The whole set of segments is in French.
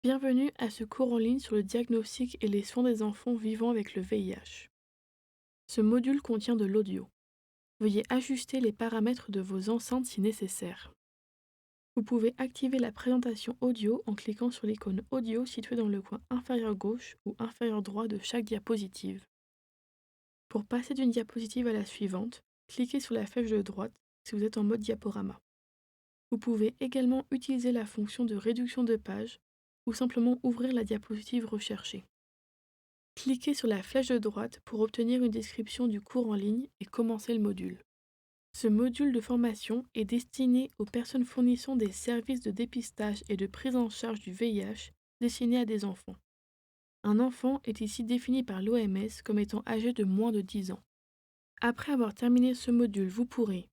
Bienvenue à ce cours en ligne sur le diagnostic et les soins des enfants vivant avec le VIH. Ce module contient de l'audio. Veuillez ajuster les paramètres de vos enceintes si nécessaire. Vous pouvez activer la présentation audio en cliquant sur l'icône audio située dans le coin inférieur gauche ou inférieur droit de chaque diapositive. Pour passer d'une diapositive à la suivante, cliquez sur la flèche de droite si vous êtes en mode diaporama. Vous pouvez également utiliser la fonction de réduction de page ou simplement ouvrir la diapositive recherchée. Cliquez sur la flèche de droite pour obtenir une description du cours en ligne et commencer le module. Ce module de formation est destiné aux personnes fournissant des services de dépistage et de prise en charge du VIH destinés à des enfants. Un enfant est ici défini par l'OMS comme étant âgé de moins de 10 ans. Après avoir terminé ce module, vous pourrez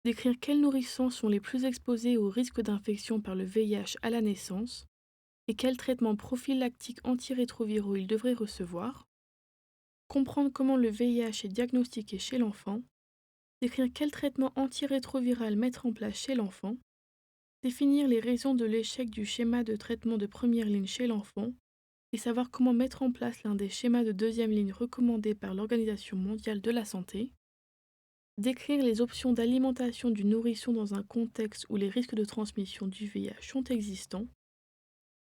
décrire quels nourrissons sont les plus exposés au risque d'infection par le VIH à la naissance et quels traitements prophylactiques antirétroviraux ils devraient recevoir, comprendre comment le VIH est diagnostiqué chez l'enfant, décrire quel traitement antirétroviral mettre en place chez l'enfant, définir les raisons de l'échec du schéma de traitement de première ligne chez l'enfant et savoir comment mettre en place l'un des schémas de deuxième ligne recommandés par l'Organisation mondiale de la santé, décrire les options d'alimentation du nourrisson dans un contexte où les risques de transmission du VIH sont existants.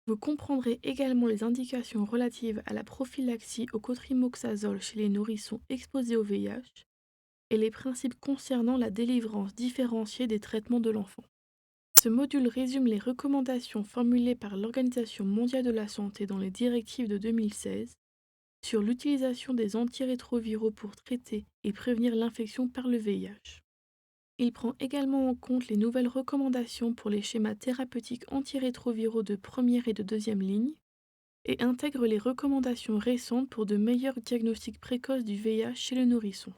Vous comprendrez également les indications relatives à la prophylaxie au cotrimoxazole chez les nourrissons exposés au VIH et les principes concernant la délivrance différenciée des traitements de l'enfant. Ce module résume les recommandations formulées par l'Organisation mondiale de la santé dans les directives de 2016 sur l'utilisation des antirétroviraux pour traiter et prévenir l'infection par le VIH. Il prend également en compte les nouvelles recommandations pour les schémas thérapeutiques antirétroviraux de première et de deuxième ligne et intègre les recommandations récentes pour de meilleurs diagnostics précoces du VIH chez le nourrisson.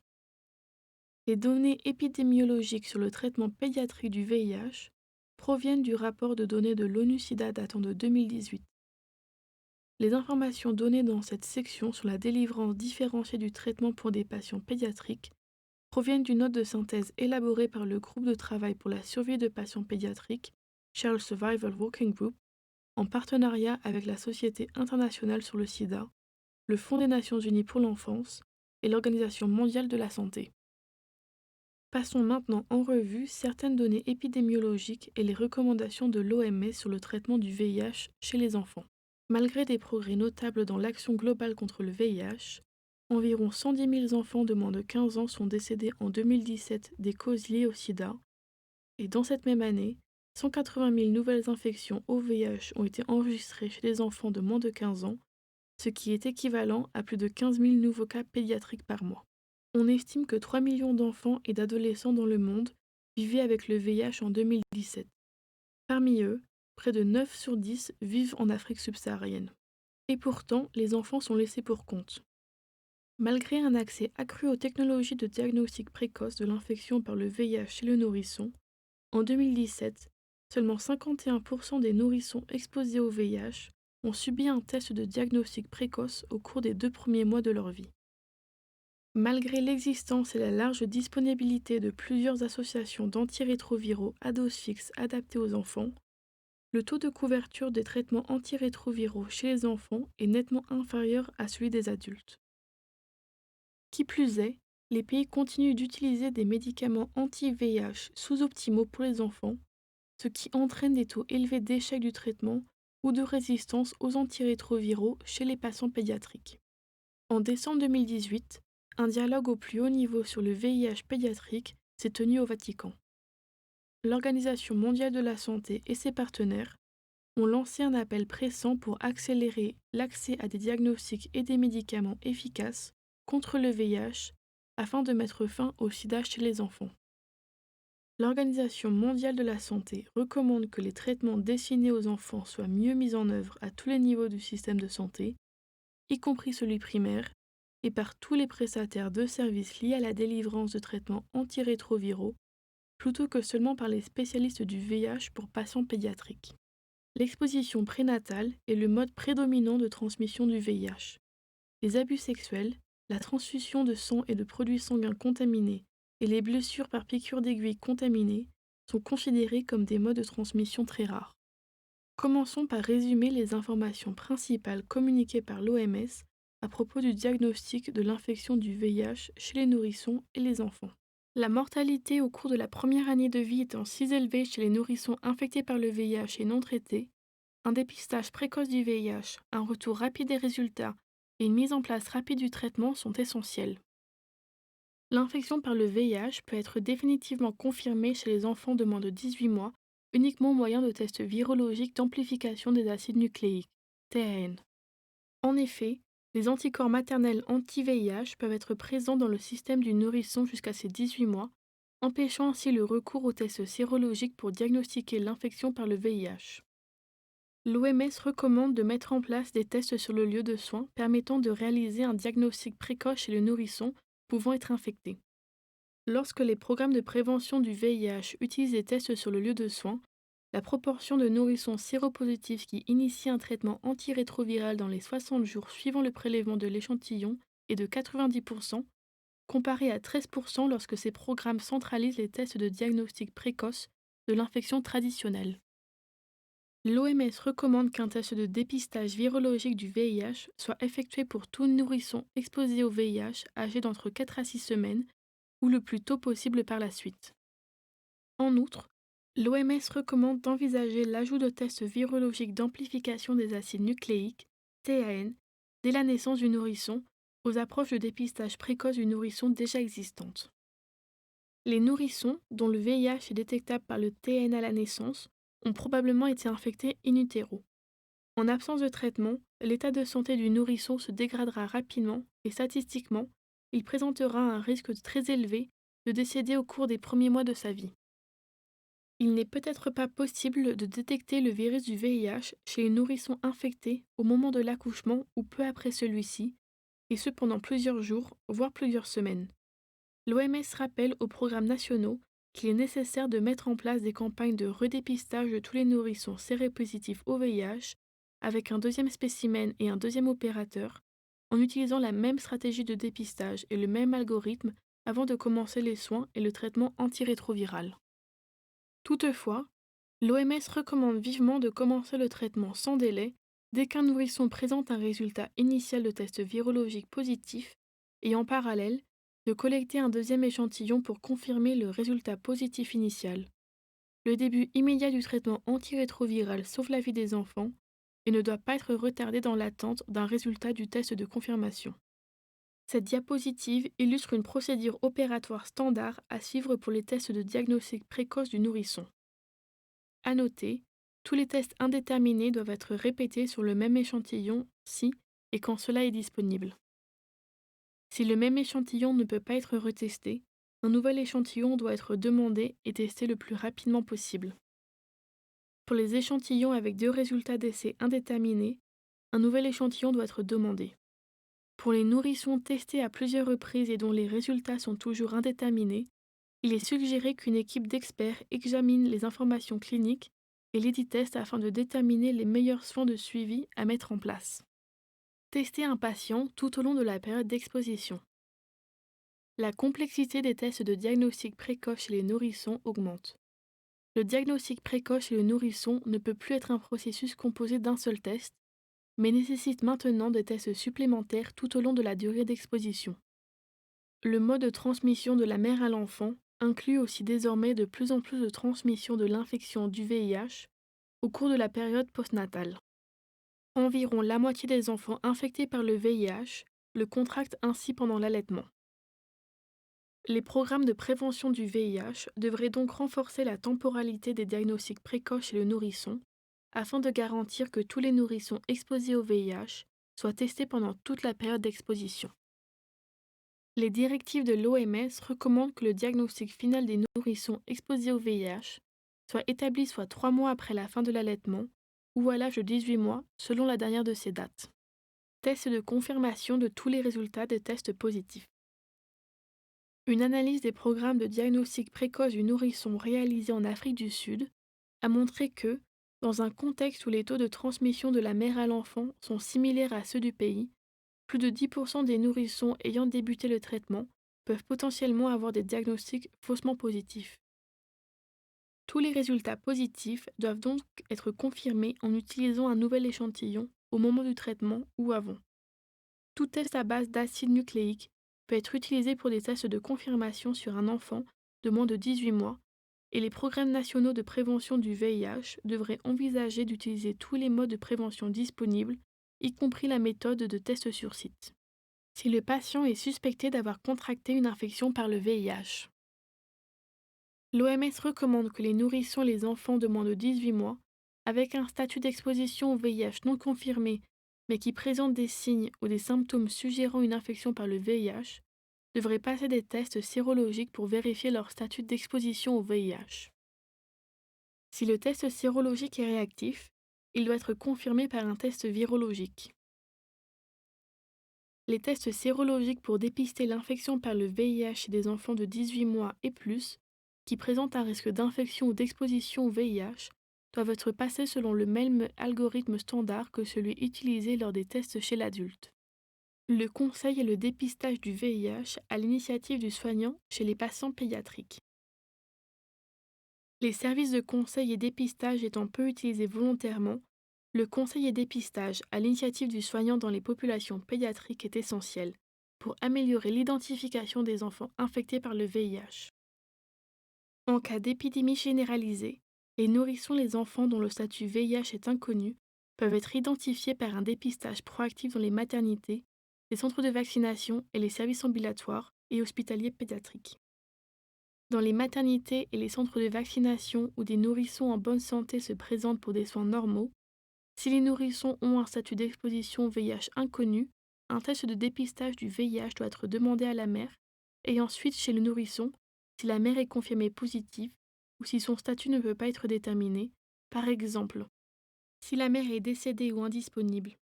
Les données épidémiologiques sur le traitement pédiatrique du VIH proviennent du rapport de données de l'ONU-SIDA datant de 2018. Les informations données dans cette section sur la délivrance différenciée du traitement pour des patients pédiatriques proviennent d'une note de synthèse élaborée par le groupe de travail pour la survie de patients pédiatriques, Child Survival Working Group, en partenariat avec la Société internationale sur le sida, le Fonds des Nations unies pour l'enfance et l'Organisation mondiale de la santé. Passons maintenant en revue certaines données épidémiologiques et les recommandations de l'OMS sur le traitement du VIH chez les enfants. Malgré des progrès notables dans l'action globale contre le VIH, environ 110 000 enfants de moins de 15 ans sont décédés en 2017 des causes liées au sida, et dans cette même année, 180 000 nouvelles infections au VIH ont été enregistrées chez les enfants de moins de 15 ans, ce qui est équivalent à plus de 15 000 nouveaux cas pédiatriques par mois. On estime que 3 millions d'enfants et d'adolescents dans le monde vivaient avec le VIH en 2017. Parmi eux, près de 9 sur 10 vivent en Afrique subsaharienne. Et pourtant, les enfants sont laissés pour compte. Malgré un accès accru aux technologies de diagnostic précoce de l'infection par le VIH chez le nourrisson, en 2017, seulement 51% des nourrissons exposés au VIH ont subi un test de diagnostic précoce au cours des 2 premiers mois de leur vie. Malgré l'existence et la large disponibilité de plusieurs associations d'antirétroviraux à dose fixe adaptés aux enfants, le taux de couverture des traitements antirétroviraux chez les enfants est nettement inférieur à celui des adultes. Qui plus est, les pays continuent d'utiliser des médicaments anti-VIH sous-optimaux pour les enfants, ce qui entraîne des taux élevés d'échec du traitement ou de résistance aux antirétroviraux chez les patients pédiatriques. En décembre 2018, un dialogue au plus haut niveau sur le VIH pédiatrique s'est tenu au Vatican. L'Organisation mondiale de la santé et ses partenaires ont lancé un appel pressant pour accélérer l'accès à des diagnostics et des médicaments efficaces contre le VIH afin de mettre fin au sida chez les enfants. L'Organisation mondiale de la santé recommande que les traitements destinés aux enfants soient mieux mis en œuvre à tous les niveaux du système de santé, y compris celui primaire, et par tous les prestataires de services liés à la délivrance de traitements antirétroviraux, plutôt que seulement par les spécialistes du VIH pour patients pédiatriques. L'exposition prénatale est le mode prédominant de transmission du VIH. Les abus sexuels, la transfusion de sang et de produits sanguins contaminés et les blessures par piqûre d'aiguille contaminées sont considérés comme des modes de transmission très rares. Commençons par résumer les informations principales communiquées par l'OMS à propos du diagnostic de l'infection du VIH chez les nourrissons et les enfants. La mortalité au cours de la première année de vie étant si élevée chez les nourrissons infectés par le VIH et non traités, un dépistage précoce du VIH, un retour rapide des résultats et une mise en place rapide du traitement sont essentiels. L'infection par le VIH peut être définitivement confirmée chez les enfants de moins de 18 mois uniquement au moyen de tests virologiques d'amplification des acides nucléiques, TAN. En effet, les anticorps maternels anti-VIH peuvent être présents dans le système du nourrisson jusqu'à ses 18 mois, empêchant ainsi le recours aux tests sérologiques pour diagnostiquer l'infection par le VIH. L'OMS recommande de mettre en place des tests sur le lieu de soins permettant de réaliser un diagnostic précoce chez le nourrisson pouvant être infecté. Lorsque les programmes de prévention du VIH utilisent des tests sur le lieu de soins, la proportion de nourrissons séropositifs qui initient un traitement antirétroviral dans les 60 jours suivant le prélèvement de l'échantillon est de 90%, comparé à 13% lorsque ces programmes centralisent les tests de diagnostic précoce de l'infection traditionnelle. L'OMS recommande qu'un test de dépistage virologique du VIH soit effectué pour tout nourrisson exposé au VIH âgé d'entre 4 à 6 semaines ou le plus tôt possible par la suite. En outre, l'OMS recommande d'envisager l'ajout de tests virologiques d'amplification des acides nucléiques, TAN, dès la naissance du nourrisson, aux approches de dépistage précoce du nourrisson déjà existantes. Les nourrissons, dont le VIH est détectable par le TN à la naissance, ont probablement été infectés in utero. En absence de traitement, l'état de santé du nourrisson se dégradera rapidement et statistiquement, il présentera un risque très élevé de décéder au cours des premiers mois de sa vie. Il n'est peut-être pas possible de détecter le virus du VIH chez les nourrissons infectés au moment de l'accouchement ou peu après celui-ci, et ce pendant plusieurs jours, voire plusieurs semaines. L'OMS rappelle aux programmes nationaux qu'il est nécessaire de mettre en place des campagnes de redépistage de tous les nourrissons séropositifs au VIH avec un deuxième spécimen et un deuxième opérateur, en utilisant la même stratégie de dépistage et le même algorithme avant de commencer les soins et le traitement antirétroviral. Toutefois, l'OMS recommande vivement de commencer le traitement sans délai dès qu'un nourrisson présente un résultat initial de test virologique positif et en parallèle, de collecter un deuxième échantillon pour confirmer le résultat positif initial. Le début immédiat du traitement antirétroviral sauve la vie des enfants et ne doit pas être retardé dans l'attente d'un résultat du test de confirmation. Cette diapositive illustre une procédure opératoire standard à suivre pour les tests de diagnostic précoce du nourrisson. À noter, tous les tests indéterminés doivent être répétés sur le même échantillon si et quand cela est disponible. Si le même échantillon ne peut pas être retesté, un nouvel échantillon doit être demandé et testé le plus rapidement possible. Pour les échantillons avec deux résultats d'essai indéterminés, un nouvel échantillon doit être demandé. Pour les nourrissons testés à plusieurs reprises et dont les résultats sont toujours indéterminés, il est suggéré qu'une équipe d'experts examine les informations cliniques et les tests afin de déterminer les meilleurs soins de suivi à mettre en place. Tester un patient tout au long de la période d'exposition. La complexité des tests de diagnostic précoce chez les nourrissons augmente. Le diagnostic précoce chez le nourrisson ne peut plus être un processus composé d'un seul test, mais nécessite maintenant des tests supplémentaires tout au long de la durée d'exposition. Le mode de transmission de la mère à l'enfant inclut aussi désormais de plus en plus de transmission de l'infection du VIH au cours de la période postnatale. Environ la moitié des enfants infectés par le VIH le contractent ainsi pendant l'allaitement. Les programmes de prévention du VIH devraient donc renforcer la temporalité des diagnostics précoces chez le nourrisson, afin de garantir que tous les nourrissons exposés au VIH soient testés pendant toute la période d'exposition. Les directives de l'OMS recommandent que le diagnostic final des nourrissons exposés au VIH soit établi soit 3 mois après la fin de l'allaitement ou à l'âge de 18 mois selon la dernière de ces dates. Test de confirmation de tous les résultats des tests positifs. Une analyse des programmes de diagnostic précoce du nourrisson réalisés en Afrique du Sud a montré que, dans un contexte où les taux de transmission de la mère à l'enfant sont similaires à ceux du pays, plus de 10% des nourrissons ayant débuté le traitement peuvent potentiellement avoir des diagnostics faussement positifs. Tous les résultats positifs doivent donc être confirmés en utilisant un nouvel échantillon au moment du traitement ou avant. Tout test à base d'acide nucléique peut être utilisé pour des tests de confirmation sur un enfant de moins de 18 mois et les programmes nationaux de prévention du VIH devraient envisager d'utiliser tous les modes de prévention disponibles, y compris la méthode de test sur site. Si le patient est suspecté d'avoir contracté une infection par le VIH. L'OMS recommande que les nourrissons et les enfants de moins de 18 mois, avec un statut d'exposition au VIH non confirmé, mais qui présentent des signes ou des symptômes suggérant une infection par le VIH, devraient passer des tests sérologiques pour vérifier leur statut d'exposition au VIH. Si le test sérologique est réactif, il doit être confirmé par un test virologique. Les tests sérologiques pour dépister l'infection par le VIH chez des enfants de 18 mois et plus, qui présentent un risque d'infection ou d'exposition au VIH, doivent être passés selon le même algorithme standard que celui utilisé lors des tests chez l'adulte. Le conseil et le dépistage du VIH à l'initiative du soignant chez les patients pédiatriques. Les services de conseil et dépistage étant peu utilisés volontairement, le conseil et dépistage à l'initiative du soignant dans les populations pédiatriques est essentiel pour améliorer l'identification des enfants infectés par le VIH. En cas d'épidémie généralisée, les nourrissons et les enfants dont le statut VIH est inconnu peuvent être identifiés par un dépistage proactif dans les maternités, les centres de vaccination et les services ambulatoires et hospitaliers pédiatriques. Dans les maternités et les centres de vaccination où des nourrissons en bonne santé se présentent pour des soins normaux, si les nourrissons ont un statut d'exposition VIH inconnu, un test de dépistage du VIH doit être demandé à la mère, et ensuite chez le nourrisson, si la mère est confirmée positive ou si son statut ne peut pas être déterminé, par exemple, si la mère est décédée ou indisponible.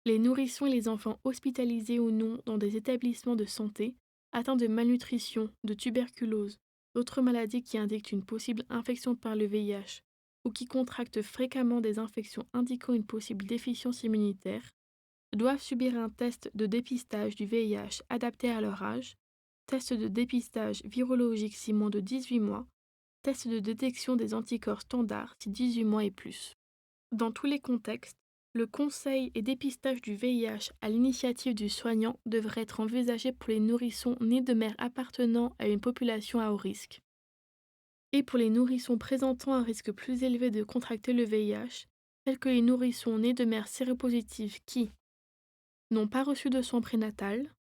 Les nourrissons et les enfants hospitalisés ou non dans des établissements de santé, atteints de malnutrition, de tuberculose, d'autres maladies qui indiquent une possible infection par le VIH, ou qui contractent fréquemment des infections indiquant une possible déficience immunitaire, doivent subir un test de dépistage du VIH adapté à leur âge, test de dépistage virologique si moins de 18 mois, test de détection des anticorps standards si 18 mois et plus. Dans tous les contextes, le conseil et dépistage du VIH à l'initiative du soignant devrait être envisagé pour les nourrissons nés de mères appartenant à une population à haut risque. Et pour les nourrissons présentant un risque plus élevé de contracter le VIH, tels que les nourrissons nés de mères séropositives qui n'ont pas reçu de soins prénatal,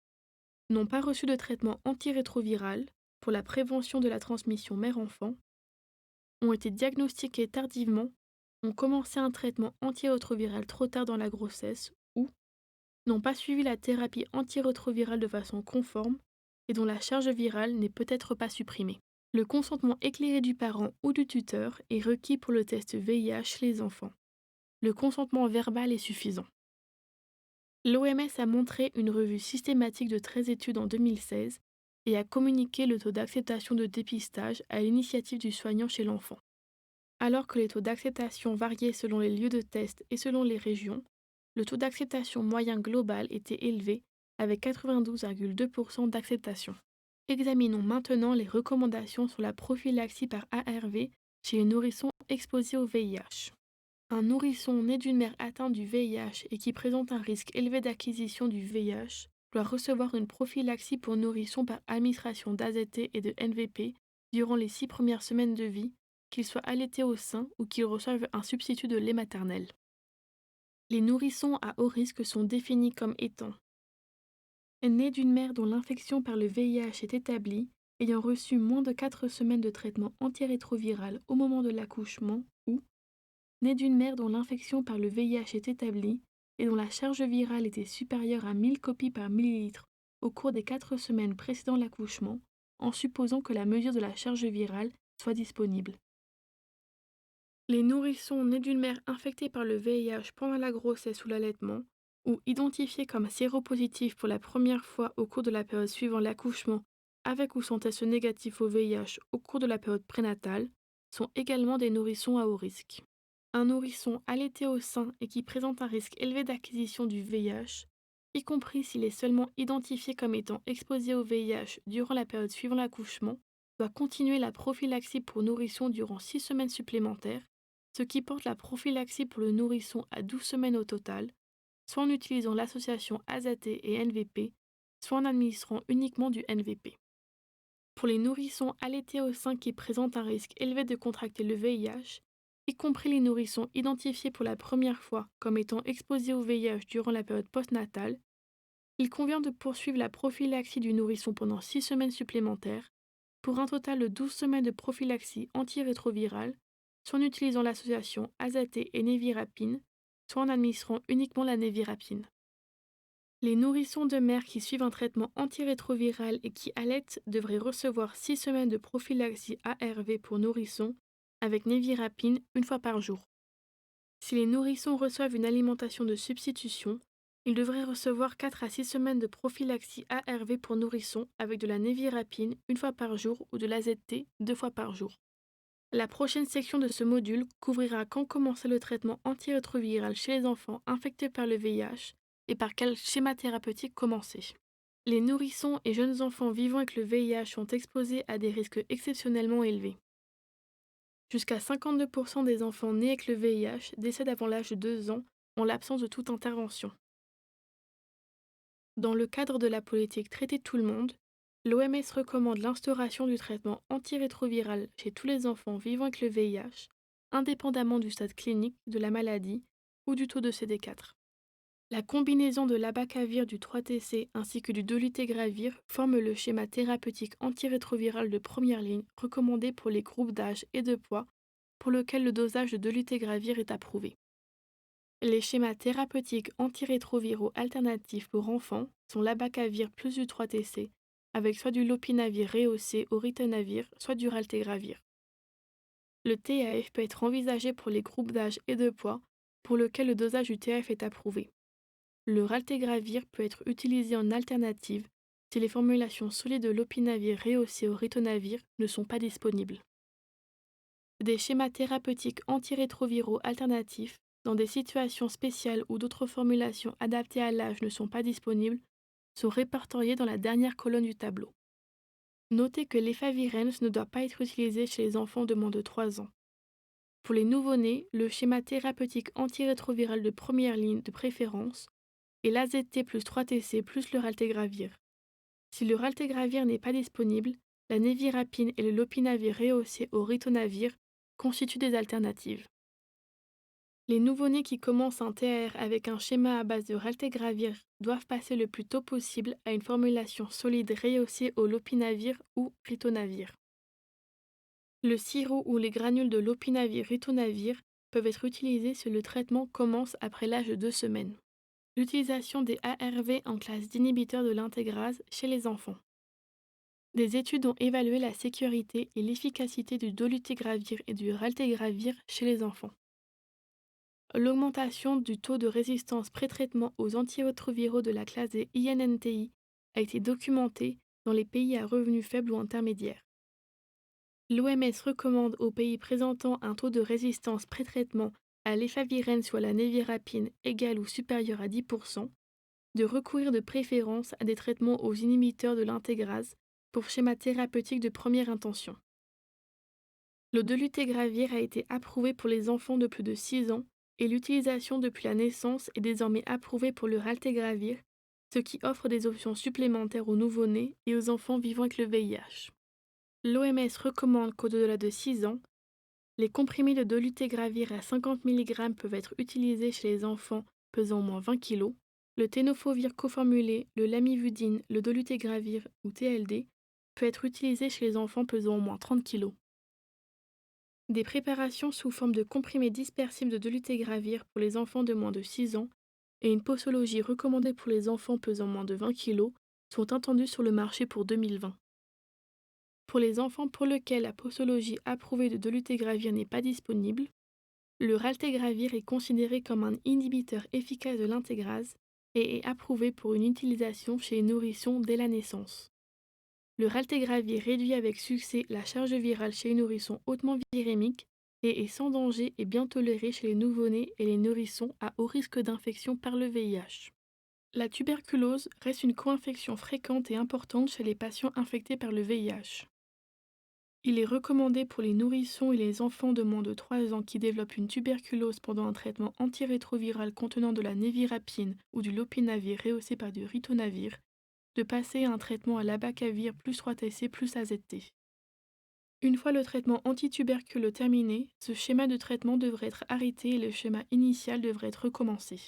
n'ont pas reçu de traitement antirétroviral pour la prévention de la transmission mère-enfant, ont été diagnostiqués tardivement, ont commencé un traitement antirétroviral trop tard dans la grossesse ou n'ont pas suivi la thérapie antirétrovirale de façon conforme et dont la charge virale n'est peut-être pas supprimée. Le consentement éclairé du parent ou du tuteur est requis pour le test VIH chez les enfants. Le consentement verbal est suffisant. L'OMS a montré une revue systématique de 13 études en 2016 et a communiqué le taux d'acceptation de dépistage à l'initiative du soignant chez l'enfant. Alors que les taux d'acceptation variaient selon les lieux de test et selon les régions, le taux d'acceptation moyen global était élevé avec 92,2% d'acceptation. Examinons maintenant les recommandations sur la prophylaxie par ARV chez les nourrissons exposés au VIH. Un nourrisson né d'une mère atteinte du VIH et qui présente un risque élevé d'acquisition du VIH doit recevoir une prophylaxie pour nourrisson par administration d'AZT et de NVP durant les 6 premières semaines de vie, qu'il soit allaité au sein ou qu'il reçoive un substitut de lait maternel. Les nourrissons à haut risque sont définis comme étant nés d'une mère dont l'infection par le VIH est établie, ayant reçu moins de 4 semaines de traitement antirétroviral au moment de l'accouchement ou nés d'une mère dont l'infection par le VIH est établie et dont la charge virale était supérieure à 1000 copies par millilitre au cours des 4 semaines précédant l'accouchement, en supposant que la mesure de la charge virale soit disponible. Les nourrissons nés d'une mère infectée par le VIH pendant la grossesse ou l'allaitement, ou identifiés comme séropositifs pour la première fois au cours de la période suivant l'accouchement, avec ou sans test négatif au VIH au cours de la période prénatale, sont également des nourrissons à haut risque. Un nourrisson allaité au sein et qui présente un risque élevé d'acquisition du VIH, y compris s'il est seulement identifié comme étant exposé au VIH durant la période suivant l'accouchement, doit continuer la prophylaxie pour nourrissons durant 6 semaines supplémentaires, ce qui porte la prophylaxie pour le nourrisson à 12 semaines au total, soit en utilisant l'association AZT et NVP, soit en administrant uniquement du NVP. Pour les nourrissons allaités au sein qui présentent un risque élevé de contracter le VIH, y compris les nourrissons identifiés pour la première fois comme étant exposés au VIH durant la période postnatale, il convient de poursuivre la prophylaxie du nourrisson pendant 6 semaines supplémentaires, pour un total de 12 semaines de prophylaxie antirétrovirale, soit en utilisant l'association AZT et névirapine, soit en administrant uniquement la névirapine. Les nourrissons de mère qui suivent un traitement antirétroviral et qui allaitent devraient recevoir 6 semaines de prophylaxie ARV pour nourrissons avec névirapine une fois par jour. Si les nourrissons reçoivent une alimentation de substitution, ils devraient recevoir 4 à 6 semaines de prophylaxie ARV pour nourrissons avec de la névirapine une fois par jour ou de l'AZT 2 fois par jour. La prochaine section de ce module couvrira quand commencer le traitement antirétroviral chez les enfants infectés par le VIH et par quel schéma thérapeutique commencer. Les nourrissons et jeunes enfants vivant avec le VIH sont exposés à des risques exceptionnellement élevés. Jusqu'à 52% des enfants nés avec le VIH décèdent avant l'âge de 2 ans en l'absence de toute intervention. Dans le cadre de la politique Traiter tout le monde, l'OMS recommande l'instauration du traitement antirétroviral chez tous les enfants vivant avec le VIH, indépendamment du stade clinique de la maladie ou du taux de CD4. La combinaison de l'abacavir du 3-TC ainsi que du dolutegravir forme le schéma thérapeutique antirétroviral de première ligne recommandé pour les groupes d'âge et de poids pour lequel le dosage de dolutegravir est approuvé. Les schémas thérapeutiques antirétroviraux alternatifs pour enfants sont l'abacavir plus du 3-TC avec soit du lopinavir rehaussé au ritonavir, soit du raltegravir. Le TAF peut être envisagé pour les groupes d'âge et de poids pour lequel le dosage du TAF est approuvé. Le raltegravir peut être utilisé en alternative si les formulations solides de lopinavir rehaussé au ritonavir ne sont pas disponibles. Des schémas thérapeutiques antirétroviraux alternatifs, dans des situations spéciales où d'autres formulations adaptées à l'âge ne sont pas disponibles, sont répertoriés dans la dernière colonne du tableau. Notez que l'efavirenz ne doit pas être utilisé chez les enfants de moins de 3 ans. Pour les nouveau-nés, le schéma thérapeutique antirétroviral de première ligne de préférence et l'AZT plus 3-TC plus le raltegravir. Si le raltegravir n'est pas disponible, la névirapine et le lopinavir rehaussé au ritonavir constituent des alternatives. Les nouveau-nés qui commencent un TAR avec un schéma à base de raltegravir doivent passer le plus tôt possible à une formulation solide rehaussée au lopinavir ou ritonavir. Le sirop ou les granules de lopinavir-ritonavir peuvent être utilisés si le traitement commence après l'âge de 2 semaines. L'utilisation des ARV en classe d'inhibiteurs de l'intégrase chez les enfants. Des études ont évalué la sécurité et l'efficacité du dolutegravir et du raltegravir chez les enfants. L'augmentation du taux de résistance pré-traitement aux antirétroviraux de la classe des INNTI a été documentée dans les pays à revenus faibles ou intermédiaires. L'OMS recommande aux pays présentant un taux de résistance pré-traitement à l'efavirenz ou à la névirapine égal ou supérieur à 10%, de recourir de préférence à des traitements aux inhibiteurs de l'intégrase pour schéma thérapeutique de première intention. Le dolutegravir a été approuvé pour les enfants de plus de 6 ans et l'utilisation depuis la naissance est désormais approuvée pour le raltegravir, ce qui offre des options supplémentaires aux nouveau-nés et aux enfants vivant avec le VIH. L'OMS recommande qu'au-delà de 6 ans, les comprimés de dolutegravir à 50 mg peuvent être utilisés chez les enfants pesant au moins 20 kg, le tenofovir coformulé, le lamivudine, le dolutegravir ou TLD peut être utilisé chez les enfants pesant au moins 30 kg. Des préparations sous forme de comprimés dispersibles de dolutegravir pour les enfants de moins de 6 ans et une posologie recommandée pour les enfants pesant moins de 20 kg sont entendues sur le marché pour 2020. Pour les enfants pour lesquels la posologie approuvée de dolutegravir n'est pas disponible, le raltegravir est considéré comme un inhibiteur efficace de l'intégrase et est approuvé pour une utilisation chez les nourrissons dès la naissance. Le raltegravir réduit avec succès la charge virale chez les nourrissons hautement virémiques et est sans danger et bien toléré chez les nouveau-nés et les nourrissons à haut risque d'infection par le VIH. La tuberculose reste une co-infection fréquente et importante chez les patients infectés par le VIH. Il est recommandé pour les nourrissons et les enfants de moins de 3 ans qui développent une tuberculose pendant un traitement antirétroviral contenant de la névirapine ou du lopinavir rehaussé par du ritonavir de passer à un traitement à l'abacavir plus 3-TC plus AZT. Une fois le traitement antituberculeux terminé, ce schéma de traitement devrait être arrêté et le schéma initial devrait être recommencé.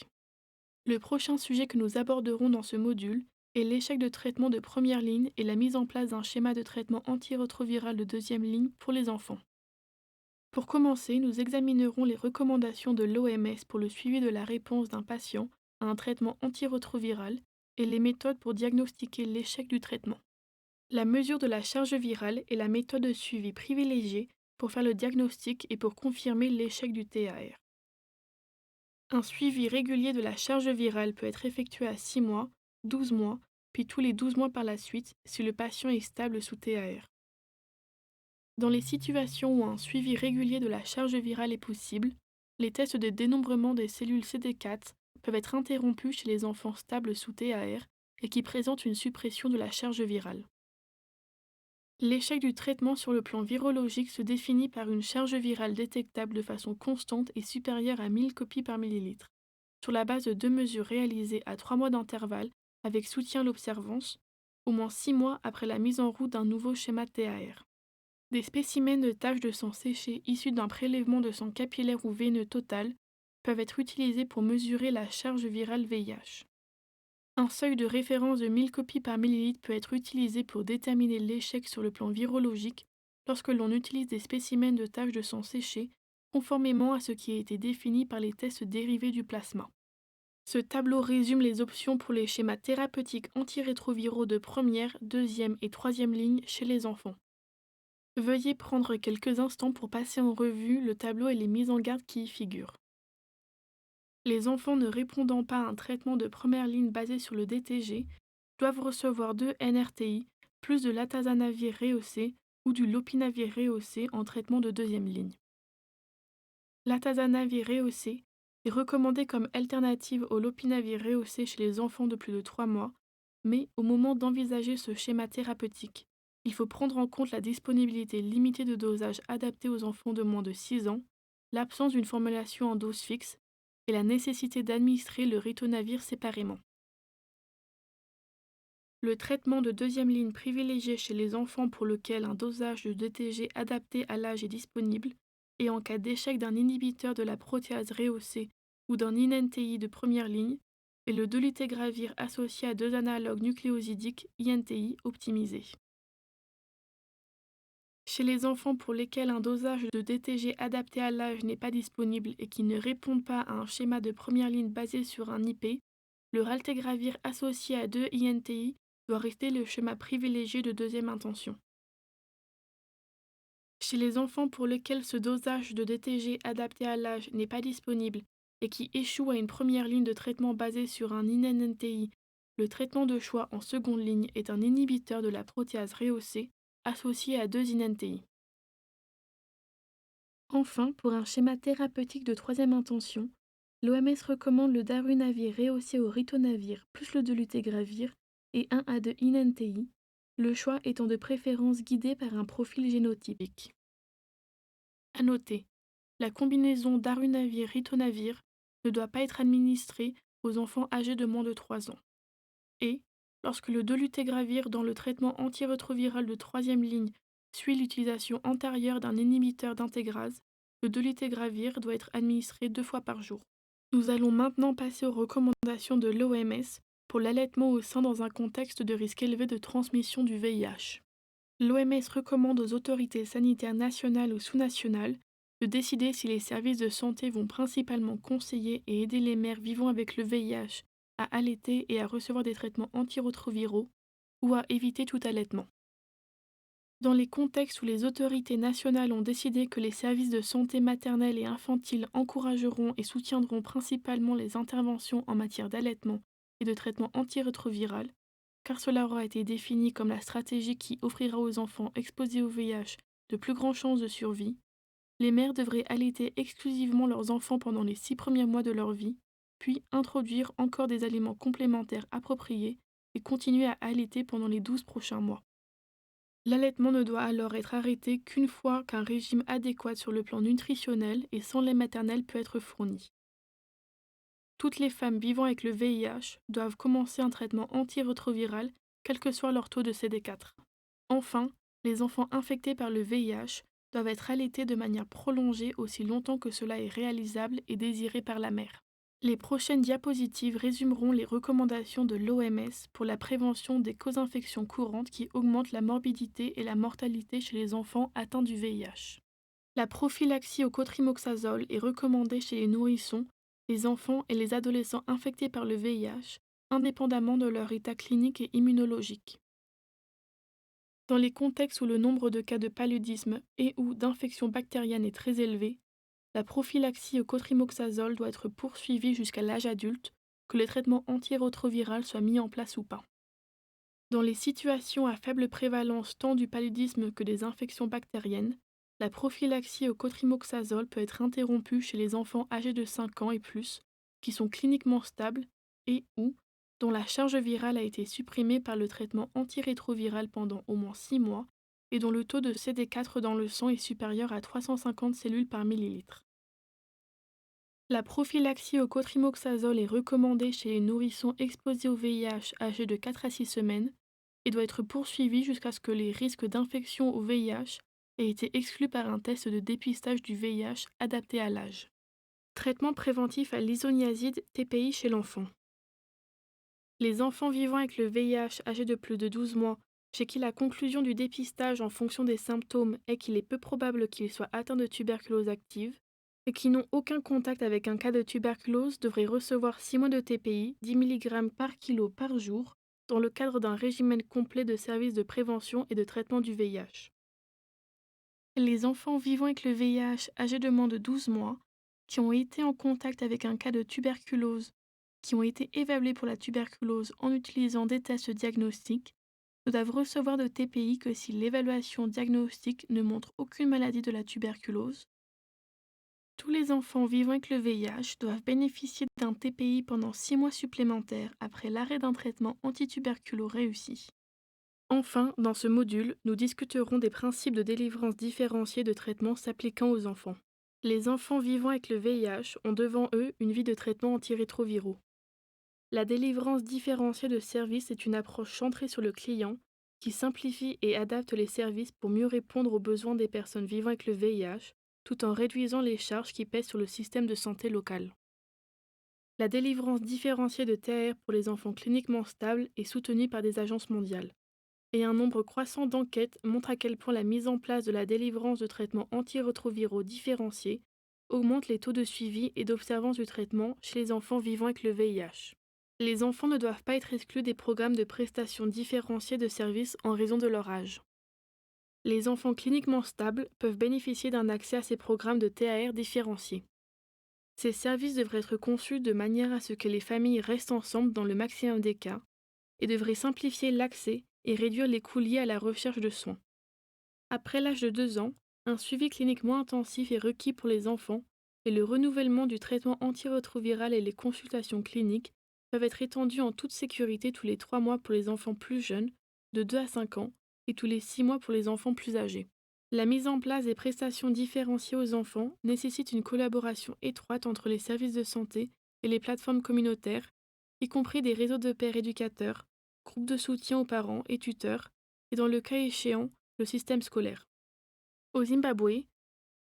Le prochain sujet que nous aborderons dans ce module est l'échec de traitement de première ligne et la mise en place d'un schéma de traitement antirétroviral de deuxième ligne pour les enfants. Pour commencer, nous examinerons les recommandations de l'OMS pour le suivi de la réponse d'un patient à un traitement antirétroviral et les méthodes pour diagnostiquer l'échec du traitement. La mesure de la charge virale est la méthode de suivi privilégiée pour faire le diagnostic et pour confirmer l'échec du TAR. Un suivi régulier de la charge virale peut être effectué à 6 mois, 12 mois, puis tous les 12 mois par la suite si le patient est stable sous TAR. Dans les situations où un suivi régulier de la charge virale est possible, les tests de dénombrement des cellules CD4 peuvent être interrompus chez les enfants stables sous TAR et qui présentent une suppression de la charge virale. L'échec du traitement sur le plan virologique se définit par une charge virale détectable de façon constante et supérieure à 1000 copies par millilitre, sur la base de 2 mesures réalisées à 3 mois d'intervalle avec soutien à l'observance, au moins 6 mois après la mise en route d'un nouveau schéma TAR. Des spécimens de taches de sang séchées issus d'un prélèvement de sang capillaire ou veineux total peuvent être utilisés pour mesurer la charge virale VIH. Un seuil de référence de 1000 copies par millilitre peut être utilisé pour déterminer l'échec sur le plan virologique lorsque l'on utilise des spécimens de taches de sang séchées, conformément à ce qui a été défini par les tests dérivés du plasma. Ce tableau résume les options pour les schémas thérapeutiques antirétroviraux de première, deuxième et troisième ligne chez les enfants. Veuillez prendre quelques instants pour passer en revue le tableau et les mises en garde qui y figurent. Les enfants ne répondant pas à un traitement de première ligne basé sur le DTG doivent recevoir 2 NRTI, plus de l'atazanavir rehaussé ou du lopinavir rehaussé en traitement de deuxième ligne. L'atazanavir rehaussé est recommandé comme alternative au lopinavir rehaussé chez les enfants de plus de 3 mois, mais au moment d'envisager ce schéma thérapeutique, il faut prendre en compte la disponibilité limitée de dosage adapté aux enfants de moins de 6 ans, l'absence d'une formulation en dose fixe et la nécessité d'administrer le ritonavir séparément. Le traitement de deuxième ligne privilégié chez les enfants pour lequel un dosage de DTG adapté à l'âge est disponible et en cas d'échec d'un inhibiteur de la protéase rehaussée ou d'un INTI de première ligne est le dolutegravir associé à 2 analogues nucléosidiques INTI optimisés. Chez les enfants pour lesquels un dosage de DTG adapté à l'âge n'est pas disponible et qui ne répondent pas à un schéma de première ligne basé sur un IP, le raltegravir associé à 2 INTI doit rester le schéma privilégié de deuxième intention. Chez les enfants pour lesquels ce dosage de DTG adapté à l'âge n'est pas disponible et qui échouent à une première ligne de traitement basée sur un INNTI, le traitement de choix en seconde ligne est un inhibiteur de la protéase rehaussée associé à 2 INNTI. Enfin, pour un schéma thérapeutique de troisième intention, l'OMS recommande le darunavir rehaussé au ritonavir plus le dolutegravir et 1 à 2 INNTI, le choix étant de préférence guidé par un profil génotypique. À noter, la combinaison darunavir-ritonavir ne doit pas être administrée aux enfants âgés de moins de 3 ans. Et, lorsque le dolutegravir dans le traitement antirétroviral de troisième ligne suit l'utilisation antérieure d'un inhibiteur d'intégrase, le dolutegravir doit être administré 2 fois par jour. Nous allons maintenant passer aux recommandations de l'OMS pour l'allaitement au sein dans un contexte de risque élevé de transmission du VIH. L'OMS recommande aux autorités sanitaires nationales ou sous-nationales de décider si les services de santé vont principalement conseiller et aider les mères vivant avec le VIH à allaiter et à recevoir des traitements antirétroviraux ou à éviter tout allaitement. Dans les contextes où les autorités nationales ont décidé que les services de santé maternelle et infantile encourageront et soutiendront principalement les interventions en matière d'allaitement et de traitement antirétroviral, car cela aura été défini comme la stratégie qui offrira aux enfants exposés au VIH de plus grandes chances de survie, les mères devraient allaiter exclusivement leurs enfants pendant les 6 premiers mois de leur vie, puis introduire encore des aliments complémentaires appropriés et continuer à allaiter pendant les 12 prochains mois. L'allaitement ne doit alors être arrêté qu'une fois qu'un régime adéquat sur le plan nutritionnel et sans lait maternel peut être fourni. Toutes les femmes vivant avec le VIH doivent commencer un traitement antirétroviral, quel que soit leur taux de CD4. Enfin, les enfants infectés par le VIH doivent être allaités de manière prolongée aussi longtemps que cela est réalisable et désiré par la mère. Les prochaines diapositives résumeront les recommandations de l'OMS pour la prévention des causes d'infections courantes qui augmentent la morbidité et la mortalité chez les enfants atteints du VIH. La prophylaxie au cotrimoxazole est recommandée chez les nourrissons, les enfants et les adolescents infectés par le VIH, indépendamment de leur état clinique et immunologique. Dans les contextes où le nombre de cas de paludisme et ou d'infections bactériennes est très élevé, la prophylaxie au cotrimoxazole doit être poursuivie jusqu'à l'âge adulte, que le traitement antirétroviral soit mis en place ou pas. Dans les situations à faible prévalence tant du paludisme que des infections bactériennes, la prophylaxie au cotrimoxazole peut être interrompue chez les enfants âgés de 5 ans et plus, qui sont cliniquement stables et ou dont la charge virale a été supprimée par le traitement antirétroviral pendant au moins 6 mois et dont le taux de CD4 dans le sang est supérieur à 350 cellules par millilitre. La prophylaxie au cotrimoxazole est recommandée chez les nourrissons exposés au VIH âgés de 4 à 6 semaines et doit être poursuivie jusqu'à ce que les risques d'infection au VIH aient été exclus par un test de dépistage du VIH adapté à l'âge. Traitement préventif à l'isoniazide TPI chez l'enfant. Les enfants vivant avec le VIH âgés de plus de 12 mois, chez qui la conclusion du dépistage en fonction des symptômes est qu'il est peu probable qu'ils soient atteints de tuberculose active, et qui n'ont aucun contact avec un cas de tuberculose devraient recevoir 6 mois de TPI, 10 mg par kilo par jour, dans le cadre d'un régime complet de services de prévention et de traitement du VIH. Les enfants vivant avec le VIH âgés de moins de 12 mois, qui ont été en contact avec un cas de tuberculose, qui ont été évalués pour la tuberculose en utilisant des tests diagnostiques, ne doivent recevoir de TPI que si l'évaluation diagnostique ne montre aucune maladie de la tuberculose. Tous les enfants vivant avec le VIH doivent bénéficier d'un TPI pendant 6 mois supplémentaires après l'arrêt d'un traitement antituberculeux réussi. Enfin, dans ce module, nous discuterons des principes de délivrance différenciée de traitement s'appliquant aux enfants. Les enfants vivant avec le VIH ont devant eux une vie de traitement antirétroviraux. La délivrance différenciée de services est une approche centrée sur le client qui simplifie et adapte les services pour mieux répondre aux besoins des personnes vivant avec le VIH, tout en réduisant les charges qui pèsent sur le système de santé local. La délivrance différenciée de TAR pour les enfants cliniquement stables est soutenue par des agences mondiales. Et un nombre croissant d'enquêtes montre à quel point la mise en place de la délivrance de traitements antirétroviraux différenciés augmente les taux de suivi et d'observance du traitement chez les enfants vivant avec le VIH. Les enfants ne doivent pas être exclus des programmes de prestations différenciées de services en raison de leur âge. Les enfants cliniquement stables peuvent bénéficier d'un accès à ces programmes de TAR différenciés. Ces services devraient être conçus de manière à ce que les familles restent ensemble dans le maximum des cas et devraient simplifier l'accès et réduire les coûts liés à la recherche de soins. Après l'âge de 2 ans, un suivi clinique moins intensif est requis pour les enfants et le renouvellement du traitement antirétroviral et les consultations cliniques peuvent être étendus en toute sécurité tous les 3 mois pour les enfants plus jeunes, de 2 à 5 ans, et tous les 6 mois pour les enfants plus âgés. La mise en place des prestations différenciées aux enfants nécessite une collaboration étroite entre les services de santé et les plateformes communautaires, y compris des réseaux de pairs éducateurs, groupes de soutien aux parents et tuteurs, et dans le cas échéant, le système scolaire. Au Zimbabwe,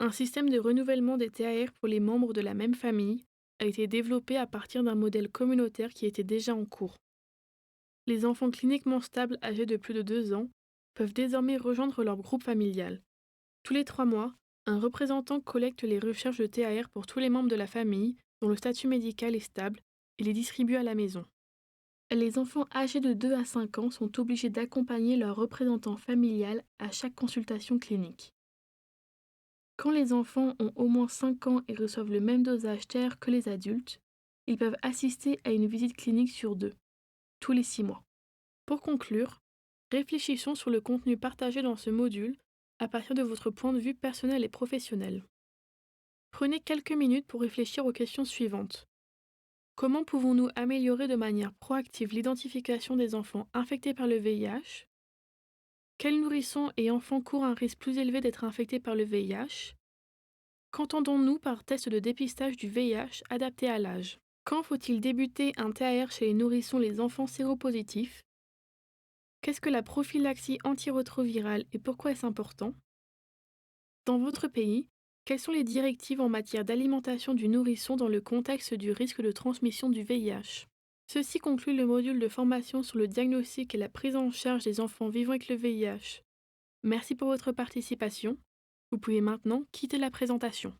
un système de renouvellement des TAR pour les membres de la même famille a été développé à partir d'un modèle communautaire qui était déjà en cours. Les enfants cliniquement stables âgés de plus de 2 ans peuvent désormais rejoindre leur groupe familial. Tous les 3 mois, un représentant collecte les recherches de TAR pour tous les membres de la famille dont le statut médical est stable et les distribue à la maison. Les enfants âgés de 2 à 5 ans sont obligés d'accompagner leur représentant familial à chaque consultation clinique. Quand les enfants ont au moins 5 ans et reçoivent le même dosage TAR que les adultes, ils peuvent assister à une visite clinique sur 2, tous les 6 mois. Pour conclure, réfléchissons sur le contenu partagé dans ce module à partir de votre point de vue personnel et professionnel. Prenez quelques minutes pour réfléchir aux questions suivantes. Comment pouvons-nous améliorer de manière proactive l'identification des enfants infectés par le VIH? Quels nourrissons et enfants courent un risque plus élevé d'être infectés par le VIH? Qu'entendons-nous par test de dépistage du VIH adapté à l'âge? Quand faut-il débuter un TAR chez les nourrissons et les enfants séropositifs? Qu'est-ce que la prophylaxie antirétrovirale et pourquoi est-ce important? Dans votre pays, quelles sont les directives en matière d'alimentation du nourrisson dans le contexte du risque de transmission du VIH? Ceci conclut le module de formation sur le diagnostic et la prise en charge des enfants vivant avec le VIH. Merci pour votre participation. Vous pouvez maintenant quitter la présentation.